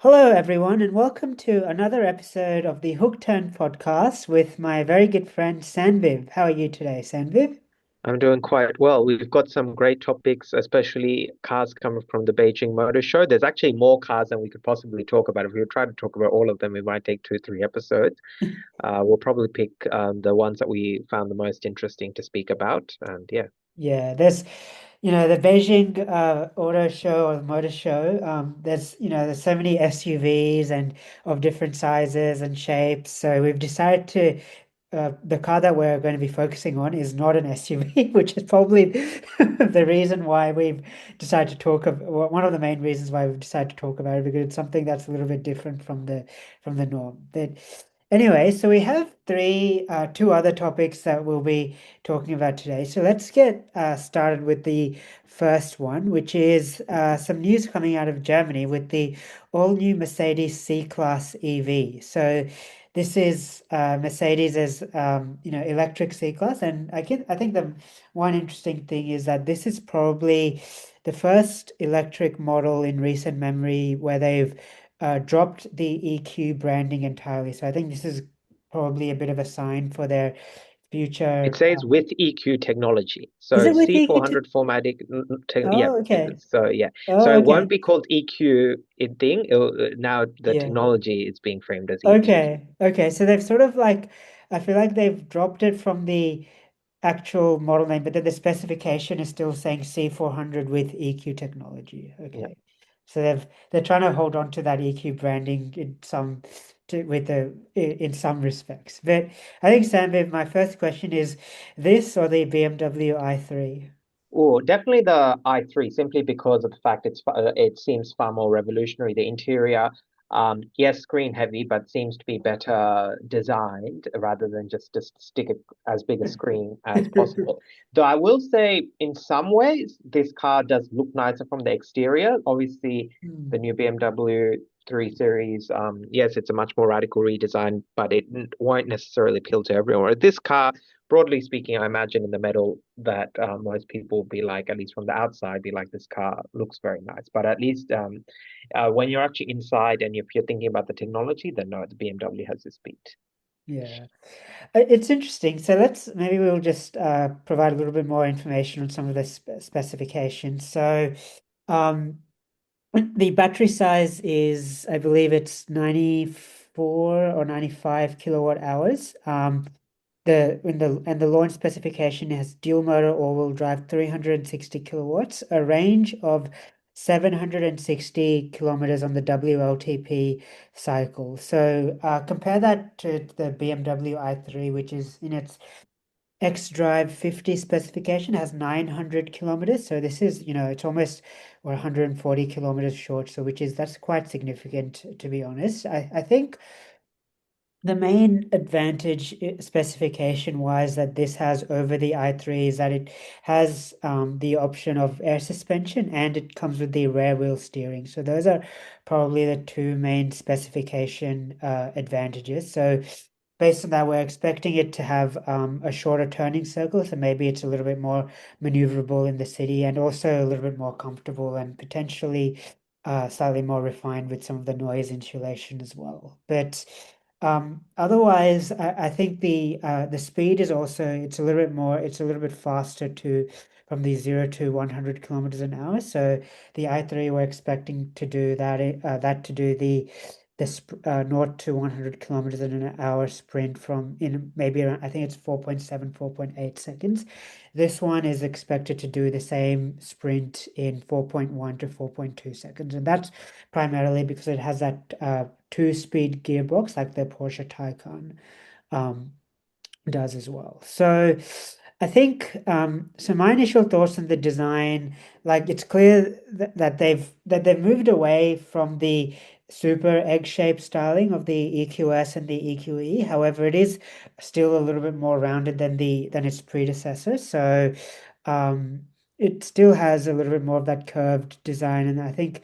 Hello, everyone, and welcome to another episode of the Hook Turn podcast with my very good friend Sanviv. How are you today, Sanviv? I'm doing quite well. We've got some great topics, especially cars coming from the Beijing Motor Show. There's actually more cars than we could possibly talk about. If we try to talk about all of them, it might take two, three episodes. We'll probably pick the ones that we found the most interesting to speak about. And yeah. Yeah, the Beijing auto show or motor show. There's so many SUVs and of different sizes and shapes. So we've decided to the car that we're going to be focusing on is not an SUV, which is probably the reason why we've decided to talk of well, one of the main reasons why we've decided to talk about it because it's something that's a little bit different from the norm. But anyway, so we have two other topics that we'll be talking about today. So let's get started with the first one, which is some news coming out of Germany with the all-new Mercedes C-Class EV. So this is Mercedes's electric C-Class, and I think the one interesting thing is that this is probably the first electric model in recent memory where they've dropped the EQ branding entirely. So I think this is probably a bit of a sign for their It future. says with EQ technology. Is So it with EQ? C400 formatting, yeah. Oh, okay. So yeah. So Oh, it won't okay. be called EQ thing. Now the Yeah. technology is being framed as EQ. Okay. Okay. So they've sort of like, I feel like they've dropped it from the actual model name, but then the specification is still saying C400 with EQ technology. Yeah. Okay. So they're trying to hold on to that EQ branding in some in some respects. But I think Sam, my first question is this or the BMW i3? Oh, definitely the i3, simply because of the fact it seems far more revolutionary. The interior, yes, screen heavy, but seems to be better designed rather than just stick it as big a screen as possible. Though I will say, in some ways, this car does look nicer from the exterior. Obviously, the Hmm. new BMW 3 Series, yes, it's a much more radical redesign, but it won't necessarily appeal to everyone. This car, broadly speaking, I imagine in the middle that most people will be like, at least from the outside, be like, this car looks very nice. But at least when you're actually inside and if you're thinking about the technology, then no, the BMW has this beat. Yeah. It's interesting. So maybe we'll just provide a little bit more information on some of the specifications. So, um, the battery size is, I believe it's 94 or 95 kilowatt hours. The launch specification has dual motor all-wheel drive 360 kilowatts, a range of 760 kilometers on the WLTP cycle. So compare that to the BMW i3, which is in its X-Drive 50 specification, has 900 kilometers. So this is, it's almost or 140 kilometers short. So that's quite significant, to be honest. I think the main advantage specification wise that this has over the i3 is that it has the option of air suspension and it comes with the rear wheel steering. So those are probably the two main specification advantages. So based on that, we're expecting it to have a shorter turning circle, so maybe it's a little bit more maneuverable in the city and also a little bit more comfortable and potentially slightly more refined with some of the noise insulation as well. But otherwise, I think the speed is also it's a little bit more, it's a little bit faster to from the 0 to 100 kilometers an hour. So the i3 we're expecting to do that to do the 0 to 100 kilometers in an hour sprint from in maybe around, I think it's 4.7, 4.8 seconds. This one is expected to do the same sprint in 4.1 to 4.2 seconds. And that's primarily because it has that two-speed gearbox like the Porsche Taycan um, does as well. So I think so my initial thoughts on the design, like it's clear that they've moved away from the super egg-shaped styling of the EQS and the EQE. However, it is still a little bit more rounded than the than its predecessor. So um it still has a little bit more of that curved design. And I think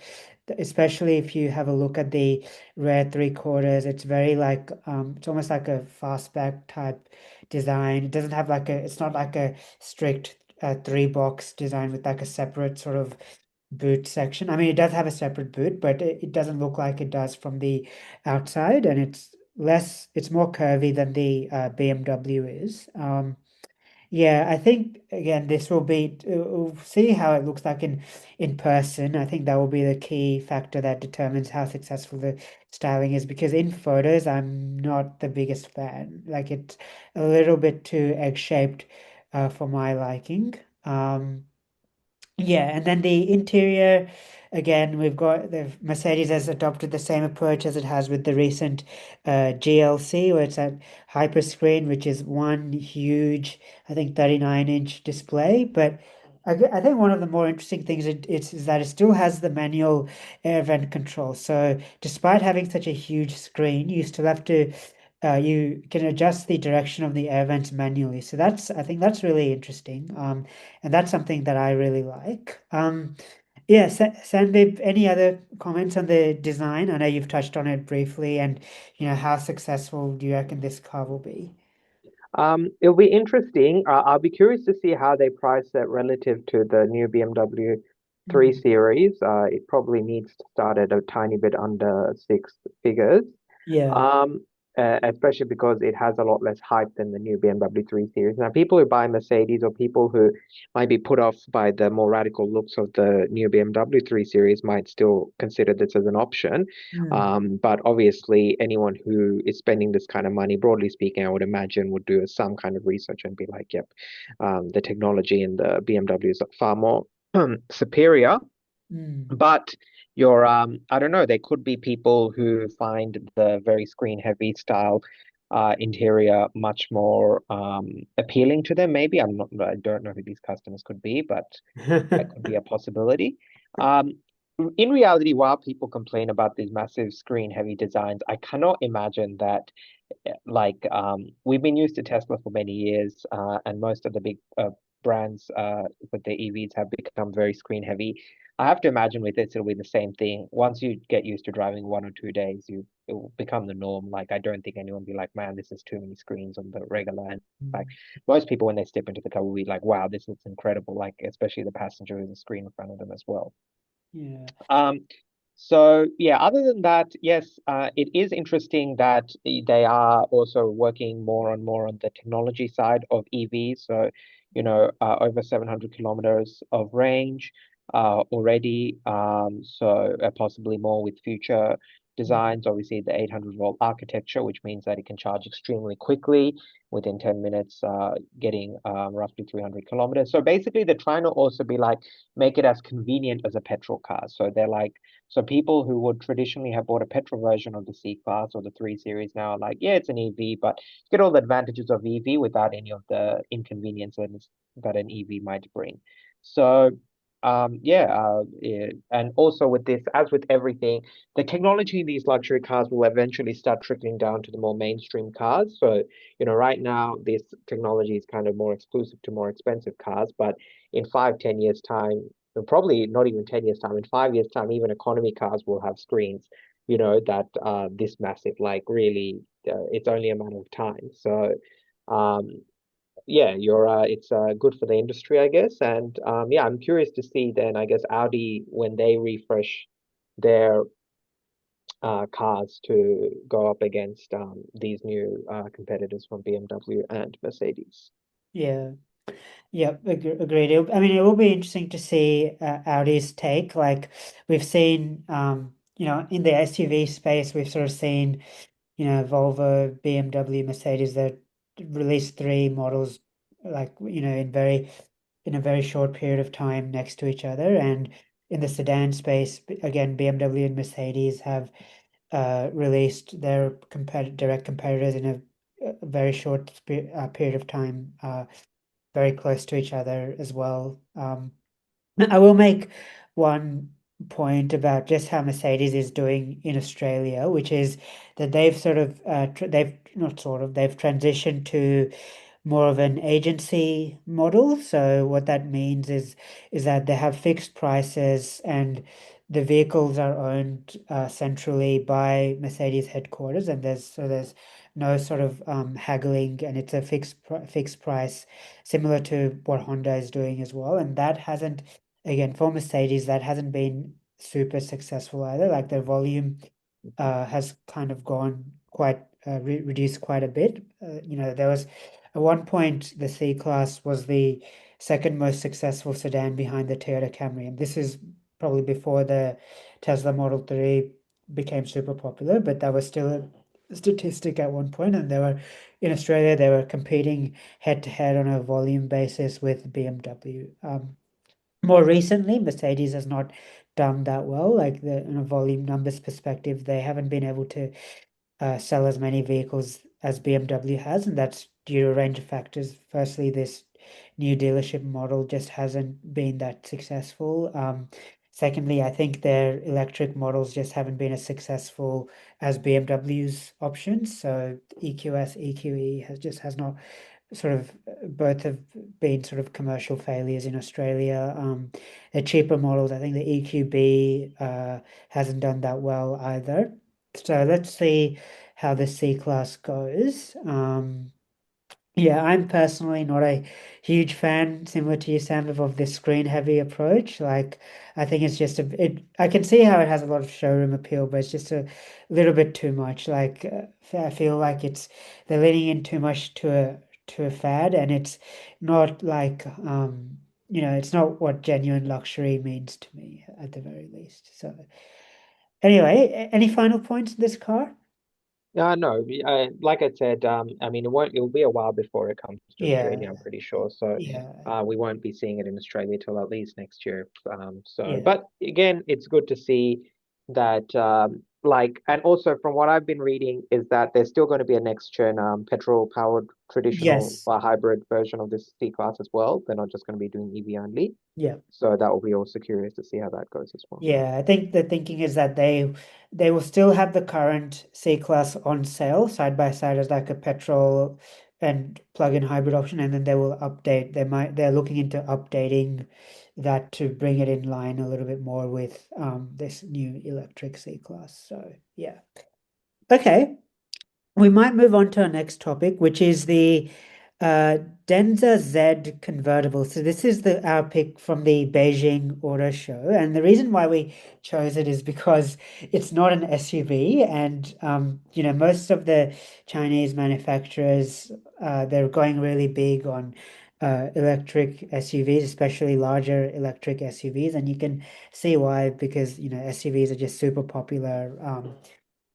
especially if you have a look at the rear three quarters, it's very like it's almost like a fastback type design. It doesn't have it's not like a strict three box design with like a separate sort of boot section. I mean, it does have a separate boot, but it doesn't look like it does from the outside, and it's more curvy than the BMW is. Yeah, I think again this will be we'll see how it looks like in person. I think that will be the key factor that determines how successful the styling is because in photos I'm not the biggest fan. Like it's a little bit too egg-shaped for my liking. Yeah, and then the interior, again, we've got the Mercedes has adopted the same approach as it has with the recent GLC, where it's a hyperscreen, which is one huge, I think, 39-inch display. But I think one of the more interesting things is that it still has the manual air vent control. So despite having such a huge screen, you still have to you can adjust the direction of the air vents manually. So I think that's really interesting. And that's something that I really like. Yeah, Sandeep, any other comments on the design? I know you've touched on it briefly, and how successful do you reckon this car will be? It'll be interesting. I'll be curious to see how they price that relative to the new BMW 3 Mm, Series. It probably needs to start at a tiny bit under six figures. yeah. Um, Especially because it has a lot less hype than the new BMW 3 Series. Now, people who buy Mercedes or people who might be put off by the more radical looks of the new BMW 3 Series might still consider this as an option. Mm, But obviously, anyone who is spending this kind of money, broadly speaking, I would imagine would do some kind of research and be like, yep, the technology in the BMW is far more superior. mm. But I don't know, there could be people who find the very screen heavy style interior much more appealing to them. Maybe I don't know who these customers could be, but that could be a possibility. Um, in reality, while people complain about these massive screen heavy designs, I cannot imagine that we've been used to Tesla for many years, and most of the big brands with the EVs have become very screen heavy. I have to imagine with this it'll be the same thing. Once you get used to driving 1 or 2 days, it will become the norm. Like I don't think anyone will be like, man, this is too many screens on the regular. And like Mm, most people when they step into the car will be like, wow, this looks incredible. Like especially the passenger with a screen in front of them as well. yeah. Um, so yeah, other than that, yes, it is interesting that they are also working more on the technology side of EVs. So, over 700 kilometers of range already. So possibly more with future Mm, designs. Obviously, the 800-volt architecture, which means that it can charge extremely quickly within 10 minutes, getting roughly 300 kilometers. So basically, they're trying to also be like make it as convenient as a petrol car. So they're like, so people who would traditionally have bought a petrol version of the C Class or the 3 Series now are like, yeah, it's an EV, but you get all the advantages of EV without any of the inconveniences that an EV might bring. So, yeah, and also with this, as with everything, the technology in these luxury cars will eventually start trickling down to the more mainstream cars. So, right now, this technology is kind of more exclusive to more expensive cars, but in 5, 10 years' time, and probably not even 10 years' time, in 5 years' time, even economy cars will have screens, that are this massive. Like, really, it's only a matter of time. So, um, yeah, it's good for the industry, I guess. And yeah, I'm curious to see then, I guess, Audi, when they refresh their cars to go up against these new competitors from BMW and Mercedes. Yeah. Yeah, agreed. I mean, it will be interesting to see Audi's take. Like we've seen, in the SUV space, we've sort of seen, Volvo, BMW, Mercedes that released three models, like, in a very short period of time next to each other. And in the sedan space, again, BMW and Mercedes have released their direct competitors in a very short period of time. Very close to each other as well. I will make one point about just how Mercedes is doing in Australia, which is that they've sort of they've not sort of they've transitioned to more of an agency model. So what that means is that they have fixed prices and the vehicles are owned centrally by Mercedes headquarters, and there's no sort of haggling, and it's a fixed price, similar to what Honda is doing as well. And that hasn't again, for Mercedes, that hasn't been super successful either. Like their volume has kind of gone quite reduced quite a bit. There was at one point the C Class was the second most successful sedan behind the Toyota Camry, and this is probably before the Tesla Model 3 became super popular, but that was still a statistic at one point, and they were in Australia, they were competing head to head on a volume basis with BMW. More recently, Mercedes has not done that well. Like in a volume numbers perspective, they haven't been able to sell as many vehicles as BMW has, and that's due to a range of factors. Firstly, this new dealership model just hasn't been that successful. Secondly, I think their electric models just haven't been as successful as BMW's options. So EQS, EQE has not sort of both have been sort of commercial failures in Australia. The cheaper models, I think the EQB hasn't done that well either. So let's see how the C class goes. Yeah, I'm personally not a huge fan, similar to you, Sam, of this screen heavy approach. Like, I think it's just I can see how it has a lot of showroom appeal, but it's just a little bit too much. Like, I feel like they're leaning in too much to a fad, and it's not like, it's not what genuine luxury means to me at the very least. So, anyway, any final points in this car? No, like I said, I mean, it'll be a while before it comes to Australia, I'm Yeah, pretty sure. So, yeah, we won't be seeing it in Australia till at least next year. yeah. But again, it's good to see that, and also from what I've been reading is that there's still going to be a next gen, petrol powered traditional Yes. hybrid version of this C class as well. They're not just going to be doing EV only. Yeah. So that will be also curious to see how that goes as well. Yeah, I think the thinking is that they will still have the current C class on sale side by side as like a petrol and plug-in hybrid option, and then they will update. They're looking into updating that to bring it in line a little bit more with this new electric C class. So yeah. Okay. We might move on to our next topic, which is the uh, Denza Z convertible. So this is the our pick from the Beijing Auto Show, and the reason why we chose it is because it's not an SUV, and most of the Chinese manufacturers they're going really big on electric SUVs, especially larger electric SUVs, and you can see why because SUVs are just super popular.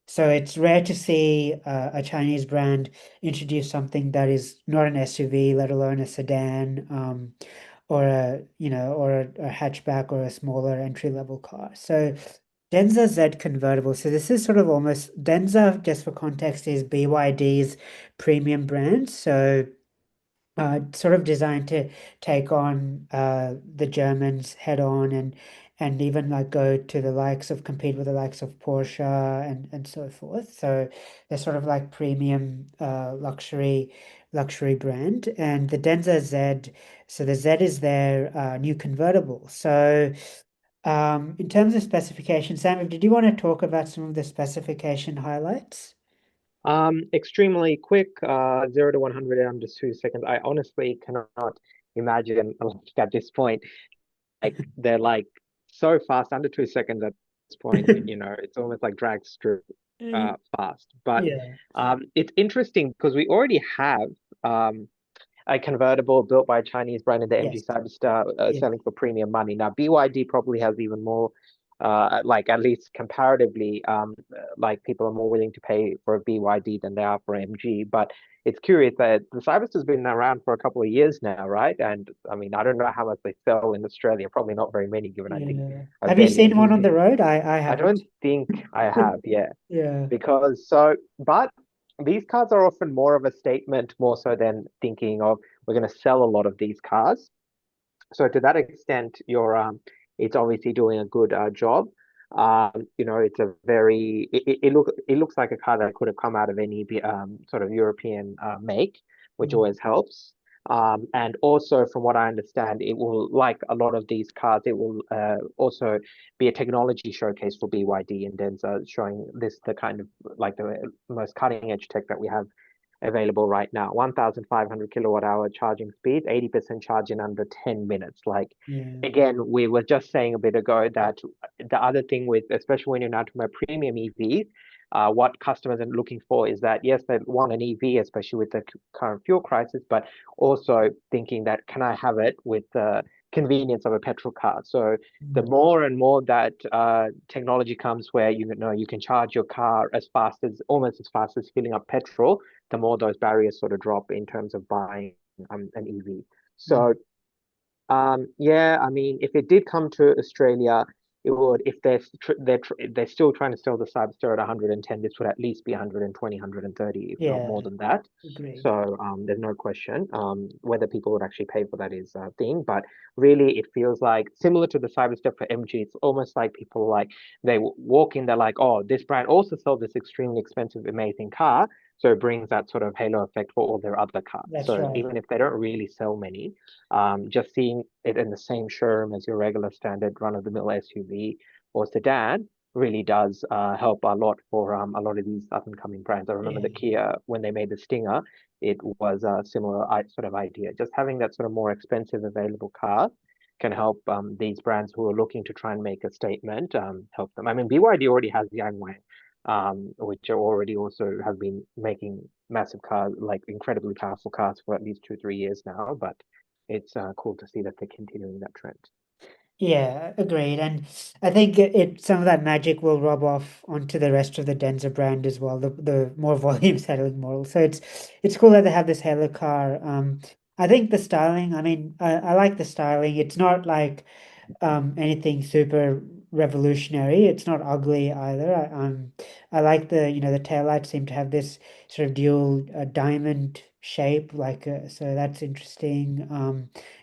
So it's rare to see a Chinese brand introduce something that is not an SUV, let alone a sedan, or a hatchback or a smaller entry level car. So Denza Z convertible. So this is sort of almost Denza, just for context, is BYD's premium brand. So sort of designed to take on the Germans head on and even like go to the likes of compete with the likes of Porsche and so forth. So they're sort of like premium luxury brand. And the Denza Z, so the Z is their new convertible. So in terms of specification, Sam, did you want to talk about some of the specification highlights? Extremely quick, 0 to 100 in under 2 seconds. I honestly cannot imagine like, at this point, like they're like so fast, under 2 seconds at this point, it's almost like drag strip fast. But Yeah. it's interesting because we already have a convertible built by a Chinese brand in the MG Yes. Cyberster Yeah. selling for premium money. Now, BYD probably has even more, like at least comparatively, like people are more willing to pay for a BYD than they are for MG. But it's curious that the Cyberster's been around for a couple of years now, right? And I mean, I don't know how much they sell in Australia. Probably not very many, given I think Yeah. I Have you barely seen ever one use on it. the road? I I haven't. don't think I have, yeah, Yeah. but these cars are often more of a statement, more so than thinking of we're going to sell a lot of these cars. So to that extent, it's obviously doing a good job. It's a very it looks like a car that could have come out of any sort of European make, which Mm. always helps. And also, from what I understand, it will, like a lot of these cars, it will also be a technology showcase for BYD and Denza, showing the kind of like the most cutting edge tech that we have available right now. 1,500 kilowatt hour charging speed, 80% charge in under 10 minutes. Like, Yeah. again, we were just saying a bit ago that the other thing with, especially when you're now talking about premium EVs, what customers are looking for is that, yes, they want an EV, especially with the current fuel crisis, but also thinking that, can I have it with the convenience of a petrol car? So the Mm. more and more that technology comes where you can charge your car almost as fast as filling up petrol, the more those barriers sort of drop in terms of buying an EV. Mm. So yeah, I mean, if it did come to Australia, it would, if they're still trying to sell the Cyberster at 110, this would at least be 120, 130, if not more Yeah. than that. Agreed. So there's no question. Whether people would actually pay for that is a thing, but really it feels like similar to the Cyberster for MG. It's almost like people like walk in, they're like, oh, this brand also sells this extremely expensive, amazing car. So it brings that sort of halo effect for all their other cars. That's So right. even if they don't really sell many, just seeing it in the same showroom as your regular standard run-of-the-mill SUV or sedan really does help a lot for a lot of these up-and-coming brands. I remember Yeah. that Kia, when they made the Stinger, it was a similar sort of idea. Just having that sort of more expensive available car can help these brands who are looking to try and make a statement, help them. I mean, BYD already has Yangwang, which are already also have been making massive cars, like incredibly powerful cars for at least 2, 3 years now. But it's cool to see that they're continuing that trend. Yeah, agreed. And I think some of that magic will rub off onto the rest of the Denza brand as well, the more volume selling model. So it's cool that they have this Halo car. I think the styling, I mean, I like the styling. It's not like anything super revolutionary. It's not ugly either. I like the taillights seem to have this sort of dual diamond shape, like so that's interesting.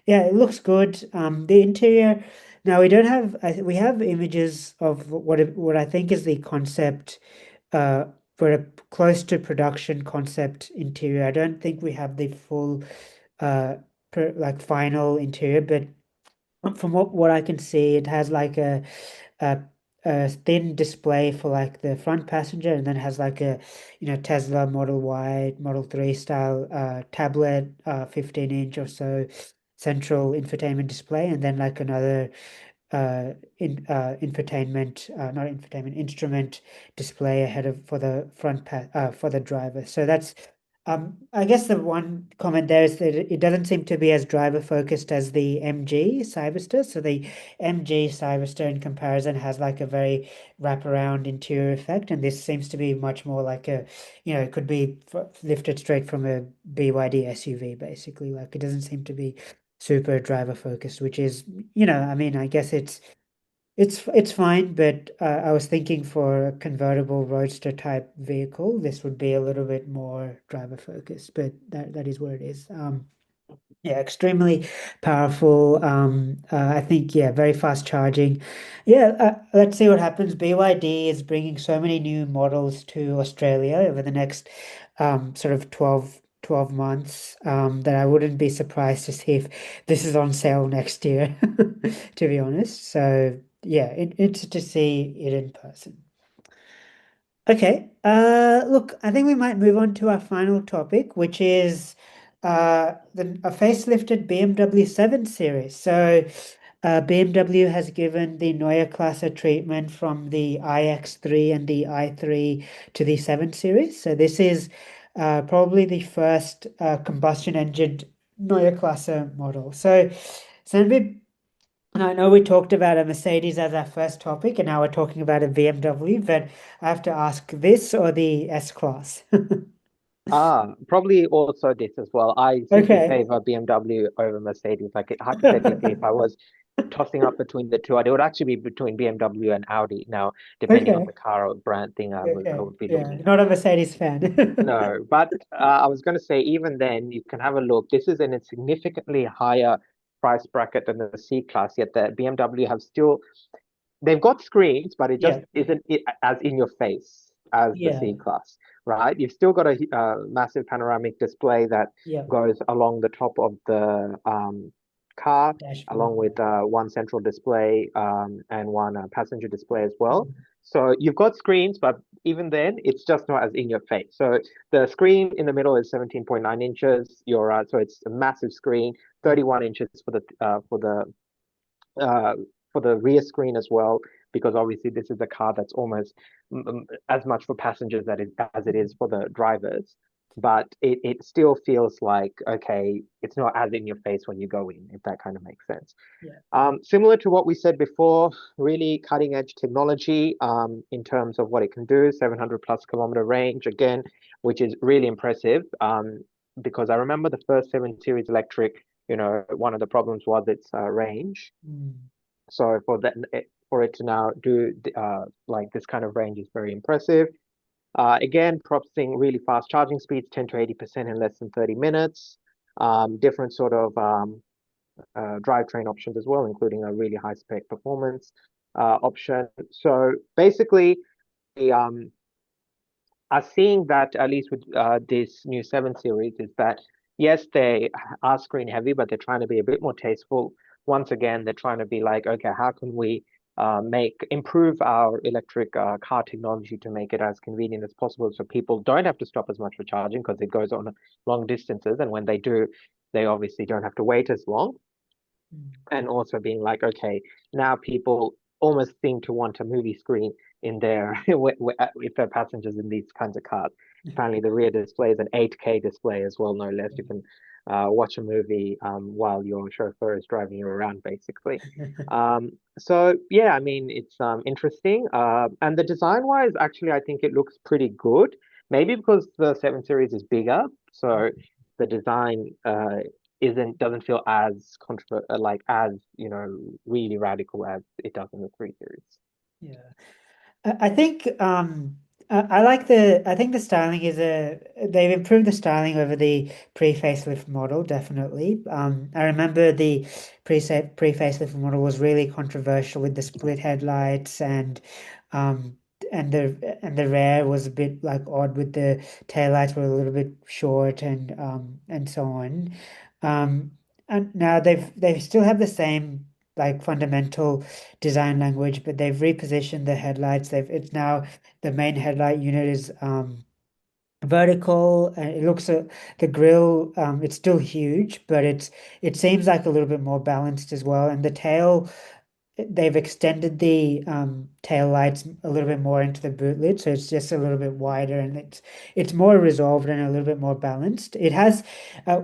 Yeah, it looks good. The interior. Now we don't have. We have images of what I think is the concept. Uh, for a close to production concept interior. I don't think we have the full like final interior, but from what I can see, it has like a a thin display for like the front passenger, and then has like a Tesla Model Y, Model 3 style tablet, 15-inch or so central infotainment display, and then like another infotainment, not infotainment, instrument display ahead of for the for the driver. So that's I guess the one comment there is that it doesn't seem to be as driver focused as the MG Cyberster. So the MG Cyberster in comparison has like a very wraparound interior effect, and this seems to be much more like it could be lifted straight from a BYD SUV basically. Like it doesn't seem to be super driver focused, which is, I mean, I guess it's fine, but I was thinking for a convertible roadster type vehicle, this would be a little bit more driver focused, but that is where it is. Yeah, extremely powerful. I think, yeah, very fast charging. Yeah, let's see what happens. BYD is bringing so many new models to Australia over the next sort of 12 months that I wouldn't be surprised to see if this is on sale next year, to be honest. So, yeah, it's to see it in person. Okay. Look, I think we might move on to our final topic, which is a facelifted BMW 7 Series. So, BMW has given the Neue Klasse treatment from the iX3 and the i3 to the 7 Series. So, this is probably the first combustion engine Neue Klasse model. So, I know we talked about a Mercedes as our first topic, and now we're talking about a BMW, but I have to ask this or the S-Class. Probably also this as well. I simply Okay, favor BMW over Mercedes. Like hypothetically, if I was tossing up between the two, it would actually be between BMW and Audi. Now, depending on okay, the car or brand thing, I okay. would be Yeah, looking at. not a Mercedes fan. No, but I was going to say, even then, you can have a look. This is in a significantly higher price bracket than the C class, yet the BMW have still, they've got screens, but it just Yeah, isn't as in your face as the yeah, C class, right? You've still got a massive panoramic display that yeah. goes along the top of the car, along Dashboard. with one central display and one passenger display as well. So you've got screens, but even then, it's just not as in your face. So the screen in the middle is 17.9 inches. So it's a massive screen, 31 inches uh, for the rear screen as well, because obviously this is a car that's almost as much for passengers as it is for the drivers. But it still feels like, okay, it's not as in your face when you go in, if that kind of makes sense. Yeah. Similar to what we said before, really cutting edge technology in terms of what it can do, 700 plus kilometer range again, which is really impressive. Because I remember the first 7 Series electric, one of the problems was its range. Mm. So for it to now do like this kind of range is very impressive. Again, promising really fast charging speeds, 10 to 80% in less than 30 minutes. Different sort of drivetrain options as well, including a really high spec performance option. So basically, the are seeing that at least with this new 7 Series is that yes, they are screen heavy, but they're trying to be a bit more tasteful. Once again, they're trying to be like, okay, how can we improve our electric car technology to make it as convenient as possible so people don't have to stop as much for charging because it goes on long distances. And when they do, they obviously don't have to wait as long, Mm. and also being like, okay, now people almost seem to want a movie screen in there if they're passengers in these kinds of cars. Apparently, the rear display is an 8K display as well, no less. You can watch a movie while your chauffeur is driving you around, basically. So yeah, I mean, it's interesting. And the design wise, actually, I think it looks pretty good. Maybe because the 7 Series is bigger, so the design doesn't feel as like as really radical as it does in the 3 Series. Yeah. I think I like I think the styling is they've improved the styling over the pre-facelift model, definitely. I remember the pre-facelift model was really controversial with the split headlights um and the rear was a bit like odd with the taillights were a little bit short and so on. Um and now they still have the same like fundamental design language, but they've repositioned the headlights. It's now the main headlight unit is vertical, and it looks the grille it's still huge, but it seems like a little bit more balanced as well. And the tail they've extended the tail lights a little bit more into the boot lid, so it's just a little bit wider and it's more resolved and a little bit more balanced. It has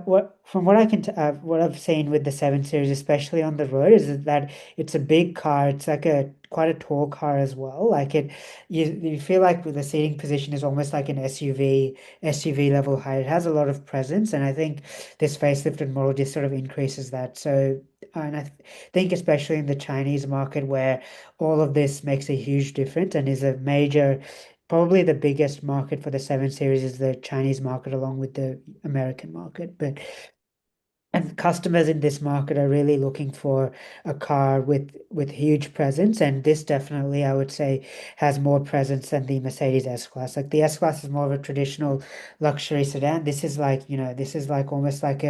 what from what I can what I've seen with the 7 Series, especially on the road, is that it's a big car. It's like a quite a tall car as well. Like you feel like the seating position is almost like an SUV level height. It has a lot of presence, and I think this facelifted model just sort of increases that. So, and I think especially in the Chinese market where all of this makes a huge difference and is a major, probably the biggest market for the 7 Series is the Chinese market along with the American market. But and customers in this market are really looking for a car with huge presence, and this definitely, I would say, has more presence than the Mercedes S-Class. Like the S-Class is more of a traditional luxury sedan. This is like, this is like almost like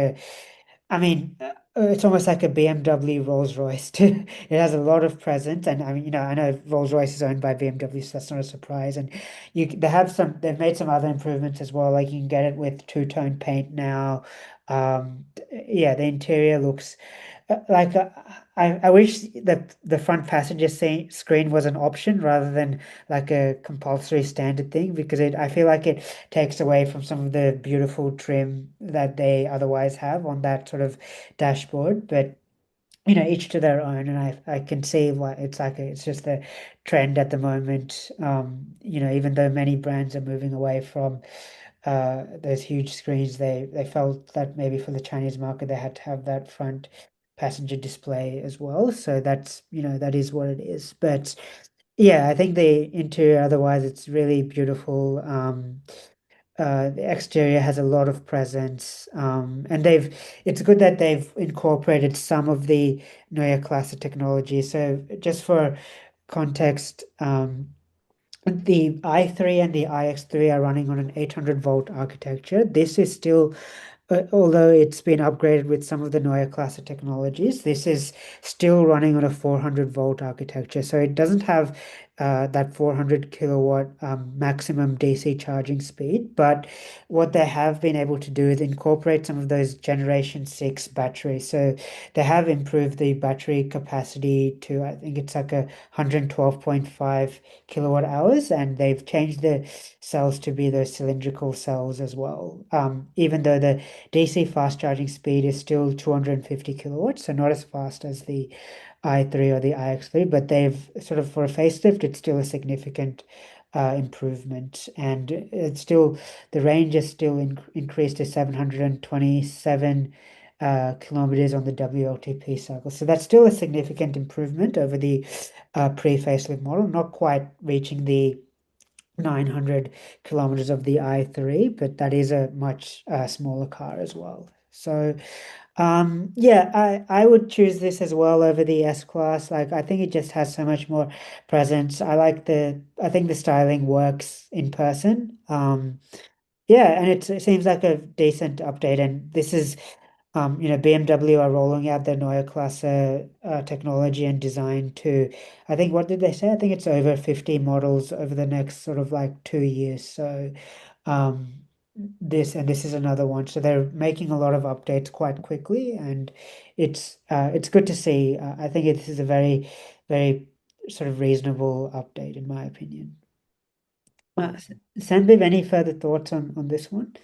I mean, it's almost like a BMW Rolls-Royce too. It has a lot of presence, and I mean, I know Rolls-Royce is owned by BMW, so that's not a surprise. And they've made some other improvements as well. Like you can get it with two-tone paint now. Yeah, the interior looks like I wish that the front passenger screen was an option rather than like a compulsory standard thing because I feel like it takes away from some of the beautiful trim that they otherwise have on that sort of dashboard. But each to their own, and I can see why it's like it's just a trend at the moment. Even though many brands are moving away from those huge screens, they felt that maybe for the Chinese market they had to have that front passenger display as well. So that's that is what it is. But yeah, I think the interior otherwise it's really beautiful. The exterior has a lot of presence, and it's good that they've incorporated some of the Neue Klasse technology. So just for context, the i3 and the iX3 are running on an 800-volt architecture. This is still although it's been upgraded with some of the Neue Klasse technologies, this is still running on a 400-volt architecture. So it doesn't have that 400 kilowatt maximum DC charging speed. But what they have been able to do is incorporate some of those Generation 6 batteries. So they have improved the battery capacity to, I think it's like 112.5 kilowatt hours, and they've changed the cells to be those cylindrical cells as well. Even though the DC fast charging speed is still 250 kilowatts, so not as fast as the i3 or the iX3, but they've sort of, for a facelift, it's still a significant improvement, and it's still, the range is still increased to 727 kilometers on the WLTP cycle. So that's still a significant improvement over the pre-facelift model, not quite reaching the 900 kilometers of the i3, but that is a much smaller car as well. So yeah, I would choose this as well over the S class. Like, I think it just has so much more presence. I think the styling works in person. Yeah, and it seems like a decent update. And this is, BMW are rolling out their Neue Klasse technology and design to, I think, what did they say? I think it's over 50 models over the next sort of like 2 years. So, um, this is another one. So they're making a lot of updates quite quickly, and it's good to see. I think this is a very, very sort of reasonable update in my opinion. Sanbiv, any further thoughts on this one?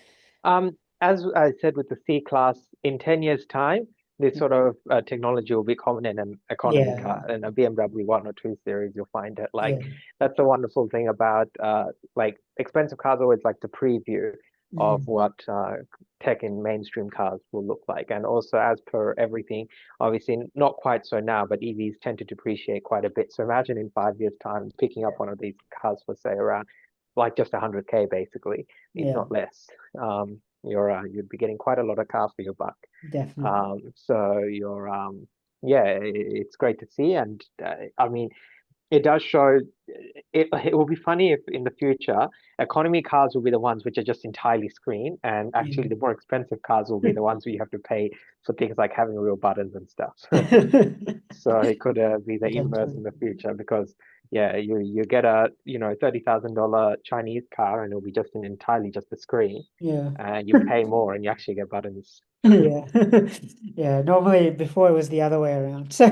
As I said with the C class, in 10 years' time, this sort of technology will be common in an economy Yeah, car, in a BMW 1 or 2 series, you'll find it. Like, yeah. that's the wonderful thing about like expensive cars always like the preview of Mm, what tech in mainstream cars will look like. And also, as per everything, obviously not quite so now, but EVs tend to depreciate quite a bit. So imagine in 5 years' time picking up one of these cars for say around like just 100K basically, if yeah, not less. You'd be getting quite a lot of car for your buck. definitely. So yeah, it's great to see, and I mean, it does show. It will be funny if in the future economy cars will be the ones which are just entirely screen, and Yeah. actually the more expensive cars will be the ones where you have to pay for things like having real buttons and stuff. So it could be the inverse in Potentially. the future because yeah, you get a $30,000 Chinese car and it'll be just an entirely just a screen, Yeah. and you pay more and you actually get buttons. Yeah. Yeah. Normally before it was the other way around. So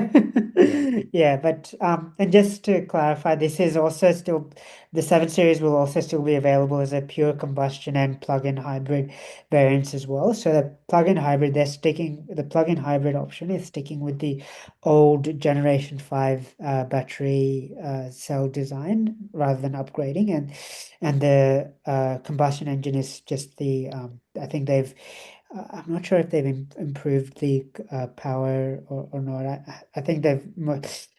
Yeah, yeah, but and just to clarify, this is also still the 7 Series will also still be available as a pure combustion and plug-in hybrid variants as well. So the plug-in hybrid, the plug-in hybrid option is sticking with the old Generation 5 battery cell design rather than upgrading, and the combustion engine is just the I think I'm not sure if they've improved the power or not. I think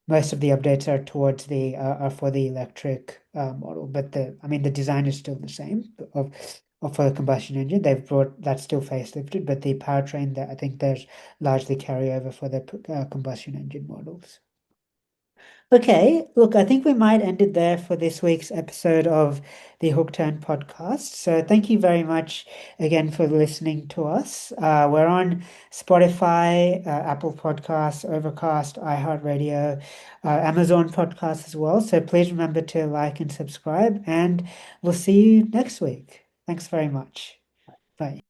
most of the updates are towards the are for the electric model, but I mean the design is still the same of for the combustion engine. They've brought that's still facelifted, but the powertrain that I think there's largely carryover for the combustion engine models. Okay, look, I think we might end it there for this week's episode of the Hook Turn podcast. So thank you very much again for listening to us. We're on Spotify, Apple Podcasts, Overcast, iHeartRadio, Amazon Podcasts as well. So please remember to like and subscribe, and we'll see you next week. Thanks very much. Bye.